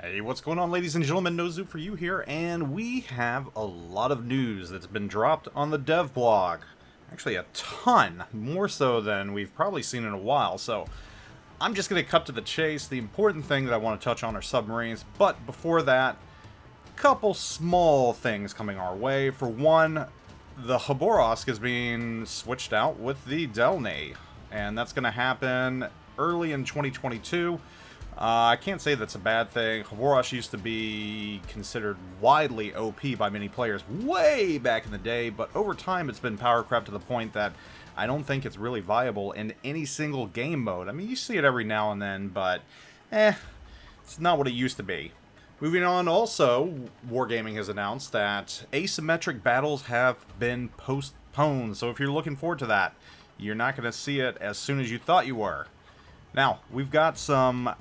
Hey, what's going on, ladies and gentlemen? NoZoupForYou here, and we have a lot of news that's been dropped on the dev blog. Actually, a ton, more so than we've probably seen in a while, so I'm just going to cut to the chase. The important thing that I want to touch on are submarines, but before that, a couple small things coming our way. For one, the Khaborosk is being switched out with the Delnay, and that's going to happen early in 2022. I can't say that's a bad thing. Khaborosk used to be considered widely OP by many players way back in the day, but over time it's been powercraft to the point that I don't think it's really viable in any single game mode. I mean, you see it every now and then, but it's not what it used to be. Moving on, also, Wargaming has announced that asymmetric battles have been postponed, so if you're looking forward to that, you're not going to see it as soon as you thought you were. Now, we've got some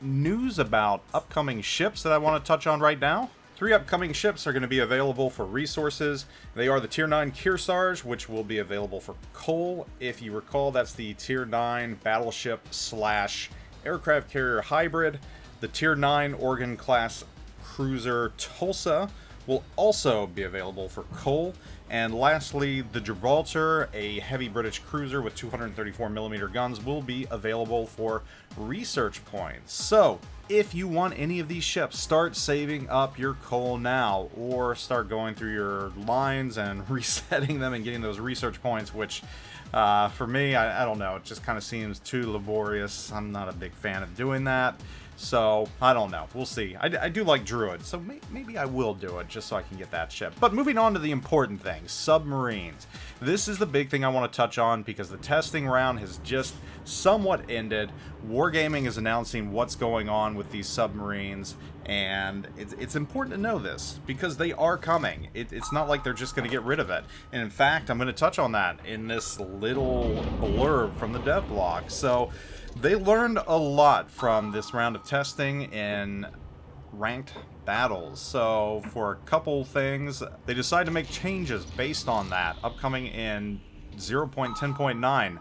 news about upcoming ships that I want to touch on right now. 3 upcoming ships are going to be available for resources. They are the Tier 9 Kearsarge, which will be available for coal. If you recall, that's the Tier 9 battleship / aircraft carrier hybrid. The Tier 9 Oregon-class cruiser Tulsa will also be available for coal. And lastly, the Gibraltar, a heavy British cruiser with 234mm guns, will be available for research points. So, if you want any of these ships, start saving up your coal now, or start going through your lines and resetting them and getting those research points, which, for me, I don't know, it just kind of seems too laborious. I'm not a big fan of doing that. So, I don't know. We'll see. I do like Druid, so maybe I will do it just so I can get that ship. But moving on to the important thing, submarines. This is the big thing I want to touch on because the testing round has just somewhat ended. Wargaming is announcing what's going on with these submarines, and it's important to know this because they are coming. It's not like they're just going to get rid of it. And in fact, I'm going to touch on that in this little blurb from the dev blog. So, they learned a lot from this round of testing in ranked battles. So for a couple things, they decided to make changes based on that, upcoming in 0.10.9.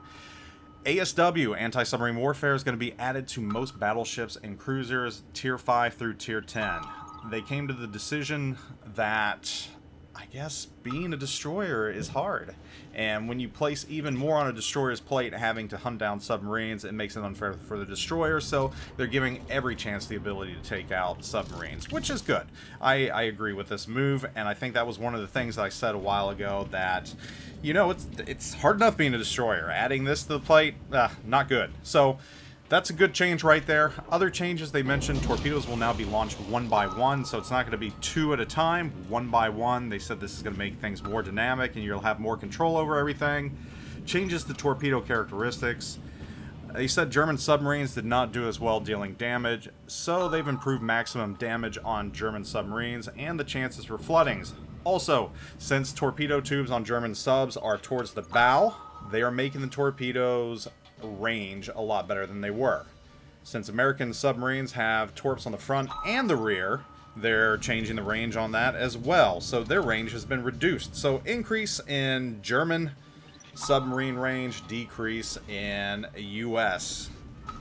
ASW, anti-submarine warfare, is going to be added to most battleships and cruisers Tier 5 through Tier 10. They came to the decision that, I guess, being a destroyer is hard. And when you place even more on a destroyer's plate, having to hunt down submarines, it makes it unfair for the destroyer, so they're giving every chance the ability to take out submarines, which is good. I agree with this move, and I think that was one of the things that I said a while ago that, you know, it's hard enough being a destroyer. Adding this to the plate, not good. So, that's a good change right there. Other changes they mentioned, torpedoes will now be launched 1 by 1, so it's not going to be 2 at a time, 1 by 1. They said this is going to make things more dynamic and you'll have more control over everything. Changes to torpedo characteristics. They said German submarines did not do as well dealing damage, so they've improved maximum damage on German submarines and the chances for floodings. Also, since torpedo tubes on German subs are towards the bow, they are making the torpedoes range a lot better than they were. Since American submarines have torps on the front and the rear, they're changing the range on that as well, so their range has been reduced. So increase in German submarine range, decrease in US.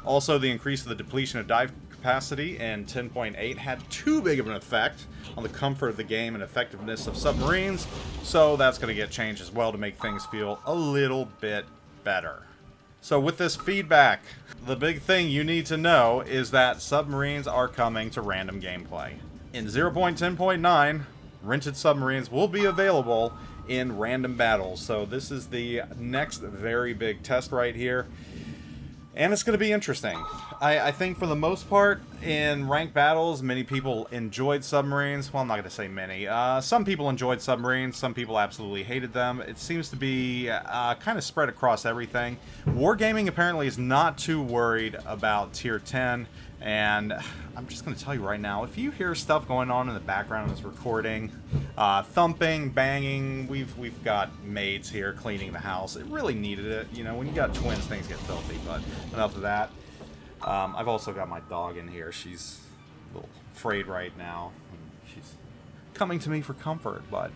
Also, the increase of the depletion of dive capacity in 10.8 had too big of an effect on the comfort of the game and effectiveness of submarines, so that's going to get changed as well to make things feel a little bit better. So with this feedback, the big thing you need to know is that submarines are coming to random gameplay. In 0.10.9, rented submarines will be available in random battles. So this is the next very big test right here. And it's going to be interesting. I think for the most part, in ranked battles, many people enjoyed submarines. Well, I'm not going to say many. Some people enjoyed submarines. Some people absolutely hated them. It seems to be kind of spread across everything. Wargaming apparently is not too worried about Tier 10. And I'm just going to tell you right now, if you hear stuff going on in the background of this recording, thumping, banging, we've got maids here cleaning the house. It really needed it. You know, when you got twins, things get filthy, but enough of that. I've also got my dog in here. She's a little afraid right now. She's coming to me for comfort, but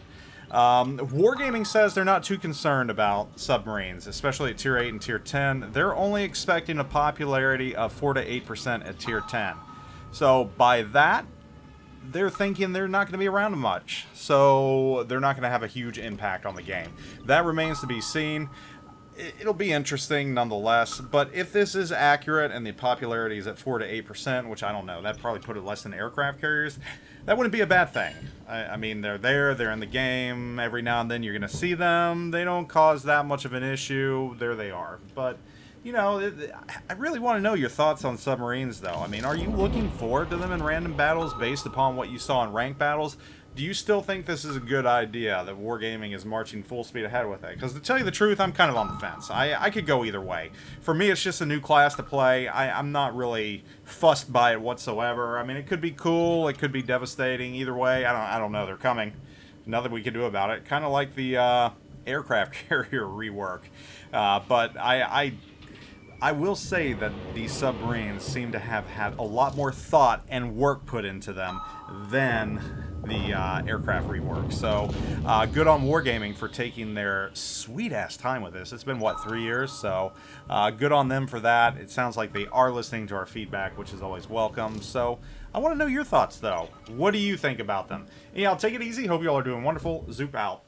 Wargaming says they're not too concerned about submarines, especially at Tier 8 and Tier 10. They're only expecting a popularity of 4 to 8% at Tier 10. So by that, they're thinking they're not going to be around much, so they're not going to have a huge impact on the game. That remains to be seen. It'll be interesting nonetheless, but if this is accurate and the popularity is at 4 to 8%, which I don't know, that'd probably put it less than aircraft carriers, that wouldn't be a bad thing. I mean, they're in the game, every now and then you're going to see them, they don't cause that much of an issue, there they are. But, you know, I really want to know your thoughts on submarines, though. I mean, are you looking forward to them in random battles based upon what you saw in ranked battles? Do you still think this is a good idea, that Wargaming is marching full speed ahead with it? Because to tell you the truth, I'm kind of on the fence. I could go either way. For me, it's just a new class to play. I'm not really fussed by it whatsoever. I mean, it could be cool, it could be devastating. Either way, I don't know. They're coming. Nothing we can do about it. Kind of like the aircraft carrier rework. But I will say that these submarines seem to have had a lot more thought and work put into them than the aircraft rework. So good on Wargaming for taking their sweet-ass time with this. It's been, what, 3 years? So good on them for that. It sounds like they are listening to our feedback, which is always welcome. So I want to know your thoughts, though. What do you think about them? Yeah, take it easy. Hope you all are doing wonderful. Zoop out.